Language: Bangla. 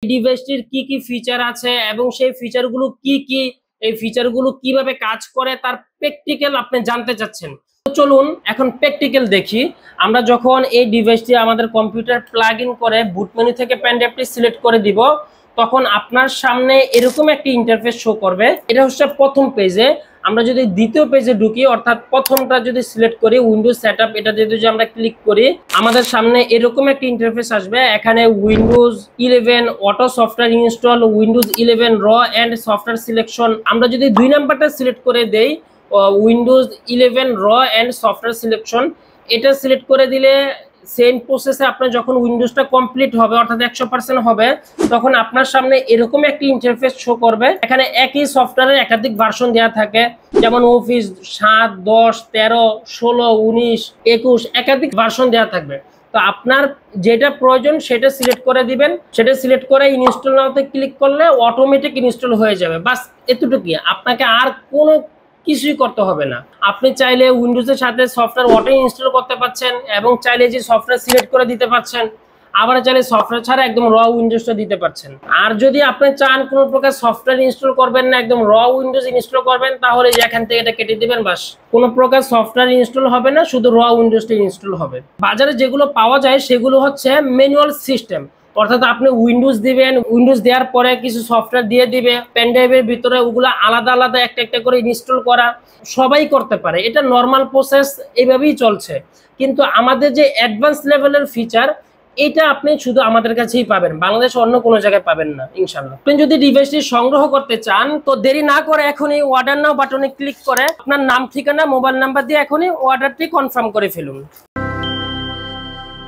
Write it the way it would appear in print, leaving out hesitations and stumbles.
ডিভাইসটির কি কি ফিচার আছে এবং সেই ফিচারগুলো কি কি, এই ফিচারগুলো কিভাবে কাজ করে তার প্র্যাকটিক্যাল আপনি জানতে চাচ্ছেন। তো চলুন এখন প্র্যাকটিক্যাল দেখি। আমরা যখন এই ডিভাইসটি আমাদের কম্পিউটার প্লাগ ইন করে বুট মেনু থেকে পেন ড্রাইভটি সিলেক্ট করে দিব, তখন আপনার সামনে এরকম একটি ইন্টারফেস শো করবে। এটা হচ্ছে প্রথম পেজে। আমরা যদি দ্বিতীয় পেজে ঢুকি, অর্থাৎ প্রথমটা যদি সিলেক্ট করি উইন্ডোজ সেটআপ, এটা যদি আমরা ক্লিক করি আমাদের সামনে এরকম একটা ইন্টারফেস আসবে। এখানে Windows 11 auto software install, Windows 11 র এন্ড সফটওয়্যার সিলেকশন। আমরা যদি 2 নাম্বারটা সিলেক্ট করে দেই উইন্ডোজ 11 র এন্ড সফটওয়্যার সিলেকশন, এটা সিলেক্ট করে দিলে সেম প্রসেসে আপনার যখন উইন্ডোজটা কমপ্লিট হবে অর্থাৎ 100% হবে, তখন আপনার সামনে এরকম একটি ইন্টারফেস শো করবে। এখানে একই সফটওয়্যারের একাধিক ভার্সন দেওয়া থাকে, যেমন অফিস 7, 10, 13, 16, 19, 21 একাধিক ভার্সন দেওয়া থাকবে। তো আপনার যেটা প্রয়োজন সেটা সিলেক্ট করে দিবেন, সেটা সিলেক্ট করে ইনস্টল নাওতে ক্লিক করলে অটোমেটিক ইনস্টল হয়ে যাবে। বাস এতটুকুই, আপনাকে আর কোনো কিছুই করতে হবে না। আপনি চাইলে উইন্ডোজের সাথে সফটওয়্যার অটো ইনস্টল করতে পারছেন এবং চাইলে যে সফটওয়্যার সিলেক্ট করে দিতে পারছেন, আবার চাইলে সফটওয়্যার ছাড়া একদম র উইন্ডোজটা দিতে পারছেন। আর যদি আপনি চান কোনো প্রকার সফটওয়্যার ইনস্টল করবেন না, একদম র উইন্ডোজ ইনস্টল করবেন, তাহলে এখান থেকে এটা কেটে দিবেন। বাস কোনো প্রকার সফটওয়্যার ইনস্টল হবে না, শুধু র উইন্ডোজটা ইনস্টল হবে। বাজারে যেগুলো পাওয়া যায় সেগুলো হচ্ছে ম্যানুয়াল সিস্টেম, অর্থাৎ আপনি উইন্ডোজ দিবেন, উইন্ডোজ দেওয়ার পরে কিছু সফটওয়্যার দিয়ে দিবে পেন ড্রাইভের ভিতরে, ওগুলো আলাদা আলাদা একটা একটা করে ইনস্টল করা সবাই করতে পারে। এটা নর্মাল প্রসেস, এইভাবেই চলছে। কিন্তু আমাদের যে অ্যাডভান্স লেভেলের ফিচার, এটা আপনি শুধু আমাদের কাছেই পাবেন, বাংলাদেশে অন্য কোনো জায়গায় পাবেন না ইনশাআল্লাহ। আপনি যদি ডিভাইসটি সংগ্রহ করতে চান তো দেরি না করে এখনই অর্ডার নাও বাটনে ক্লিক করে আপনার নাম, ঠিকানা, মোবাইল নাম্বার দিয়ে এখনই অর্ডারটি কনফার্ম করে ফেলুন।